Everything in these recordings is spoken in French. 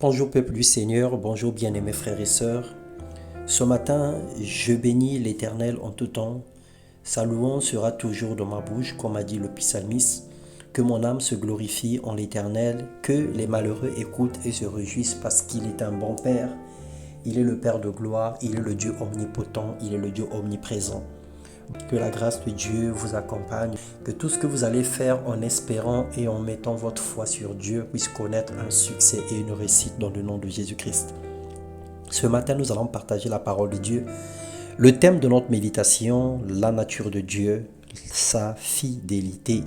Bonjour peuple du Seigneur, bonjour bien-aimés frères et sœurs. Ce matin, je bénis l'Éternel en tout temps. Sa louange sera toujours dans ma bouche, comme a dit le psalmiste. Que mon âme se glorifie en l'Éternel, que les malheureux écoutent et se réjouissent parce qu'il est un bon Père. Il est le Père de gloire, il est le Dieu omnipotent, il est le Dieu omniprésent. Que la grâce de Dieu vous accompagne, que tout ce que vous allez faire en espérant et en mettant votre foi sur Dieu puisse connaître un succès et une réussite dans le nom de Jésus-Christ. Ce matin, nous allons partager la parole de Dieu. Le thème de notre méditation, la nature de Dieu, sa fidélité.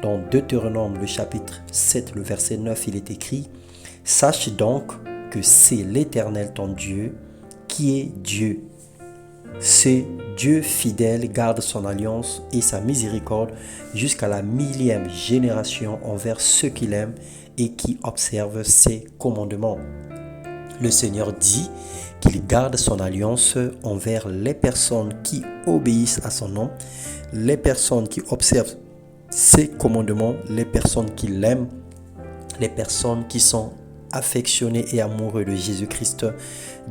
Dans Deutéronome, le chapitre 7, le verset 9, il est écrit « Sache donc que c'est l'Éternel ton Dieu qui est Dieu. Ce Dieu fidèle garde son alliance et sa miséricorde jusqu'à la 1000e génération envers ceux qu'il aime et qui observent ses commandements. » Le Seigneur dit qu'il garde son alliance envers les personnes qui obéissent à son nom, les personnes qui observent ses commandements, les personnes qui l'aiment, les personnes qui sont affectionnés et amoureux de Jésus-Christ.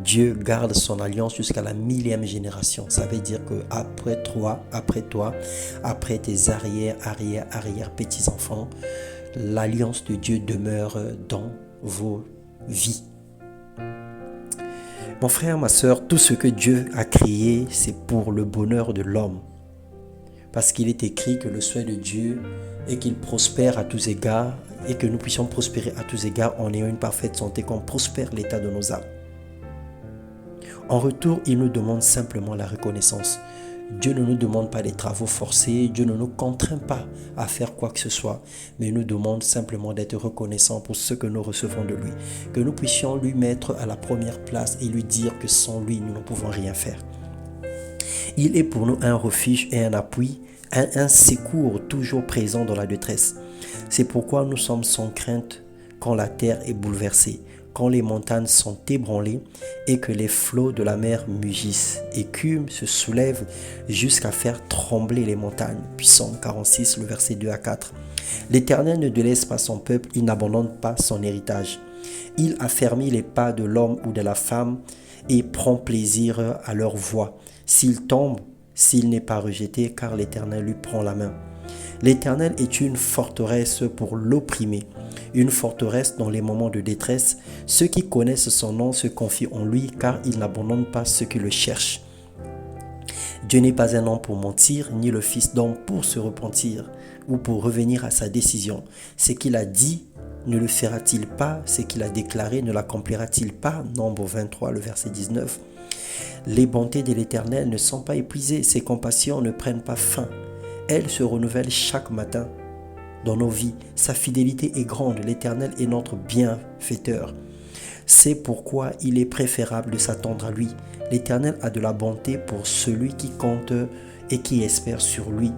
Dieu garde son alliance jusqu'à la 1000e génération. Ça veut dire que après toi, après tes arrière petits-enfants, l'alliance de Dieu demeure dans vos vies. Mon frère, ma soeur, tout ce que Dieu a créé, c'est pour le bonheur de l'homme. Parce qu'il est écrit que le souhait de Dieu est qu'il prospère à tous égards et que nous puissions prospérer à tous égards en ayant une parfaite santé, qu'on prospère l'état de nos âmes. En retour, il nous demande simplement la reconnaissance. Dieu ne nous demande pas des travaux forcés, Dieu ne nous contraint pas à faire quoi que ce soit, mais il nous demande simplement d'être reconnaissant pour ce que nous recevons de lui. Que nous puissions lui mettre à la première place et lui dire que sans lui, nous ne pouvons rien faire. Il est pour nous un refuge et un appui, un secours toujours présent dans la détresse. C'est pourquoi nous sommes sans crainte quand la terre est bouleversée, quand les montagnes sont ébranlées et que les flots de la mer mugissent. Écume se soulève jusqu'à faire trembler les montagnes. Psaume 46, le verset 2 à 4. L'Éternel ne délaisse pas son peuple, il n'abandonne pas son héritage. Il affermit les pas de l'homme ou de la femme et prend plaisir à leur voie. S'il tombe, s'il n'est pas rejeté, car l'Éternel lui prend la main. L'Éternel est une forteresse pour l'opprimé, une forteresse dans les moments de détresse. Ceux qui connaissent son nom se confient en lui, car il n'abandonne pas ceux qui le cherchent. Dieu n'est pas un homme pour mentir, ni le fils d'homme pour se repentir, ou pour revenir à sa décision. Ce qu'il a dit, ne le fera-t-il pas? Ce qu'il a déclaré, ne l'accomplira-t-il pas? Nombre 23, le verset 19. Les bontés de l'Éternel ne sont pas épuisées, ses compassions ne prennent pas fin. Elles se renouvellent chaque matin dans nos vies. Sa fidélité est grande, l'Éternel est notre bienfaiteur. C'est pourquoi il est préférable de s'attendre à lui. L'Éternel a de la bonté pour celui qui compte et qui espère sur lui.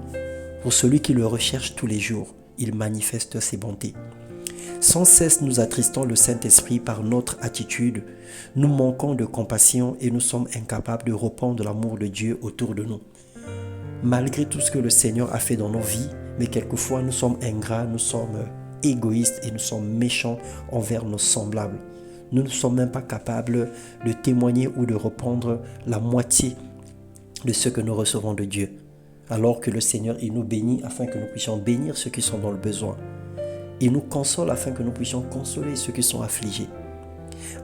Pour celui qui le recherche tous les jours, il manifeste ses bontés. Sans cesse, nous attristons le Saint-Esprit par notre attitude. Nous manquons de compassion et nous sommes incapables de répandre l'amour de Dieu autour de nous. Malgré tout ce que le Seigneur a fait dans nos vies, mais quelquefois nous sommes ingrats, nous sommes égoïstes et nous sommes méchants envers nos semblables. Nous ne sommes même pas capables de témoigner ou de répandre la moitié de ce que nous recevons de Dieu. Alors que le Seigneur, il nous bénit afin que nous puissions bénir ceux qui sont dans le besoin. Il nous console afin que nous puissions consoler ceux qui sont affligés.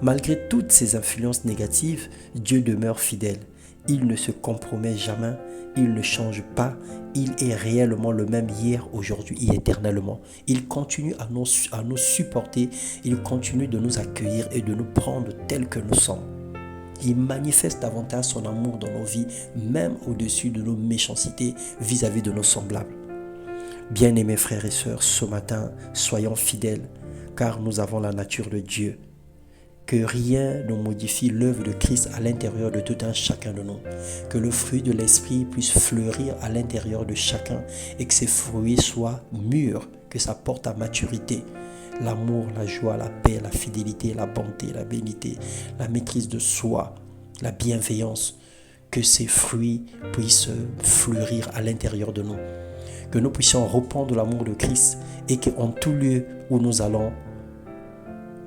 Malgré toutes ces influences négatives, Dieu demeure fidèle. Il ne se compromet jamais, il ne change pas, il est réellement le même hier, aujourd'hui et éternellement. Il continue à nous supporter, il continue de nous accueillir et de nous prendre tels que nous sommes. Il manifeste davantage son amour dans nos vies, même au-dessus de nos méchancetés vis-à-vis de nos semblables. Bien-aimés frères et sœurs, ce matin, soyons fidèles, car nous avons la nature de Dieu. Que rien ne modifie l'œuvre de Christ à l'intérieur de tout un chacun de nous. Que le fruit de l'Esprit puisse fleurir à l'intérieur de chacun et que ces fruits soient mûrs, que ça porte à maturité. L'amour, la joie, la paix, la fidélité, la bonté, la bénité, la maîtrise de soi, la bienveillance. Que ces fruits puissent fleurir à l'intérieur de nous. Que nous puissions répandre l'amour de Christ et qu'en tout lieu où nous allons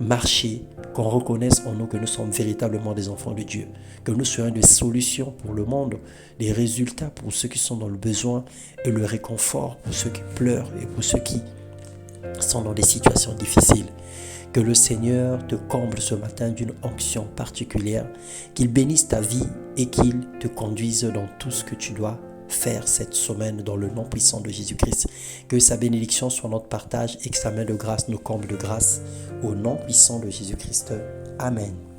marcher, qu'on reconnaisse en nous que nous sommes véritablement des enfants de Dieu, que nous soyons des solutions pour le monde, des résultats pour ceux qui sont dans le besoin et le réconfort pour ceux qui pleurent et pour ceux qui sont dans des situations difficiles. Que le Seigneur te comble ce matin d'une onction particulière, qu'il bénisse ta vie et qu'il te conduise dans tout ce que tu dois faire cette semaine dans le nom puissant de Jésus-Christ. Que sa bénédiction soit notre partage et que sa main de grâce nous comble de grâce au nom puissant de Jésus-Christ. Amen.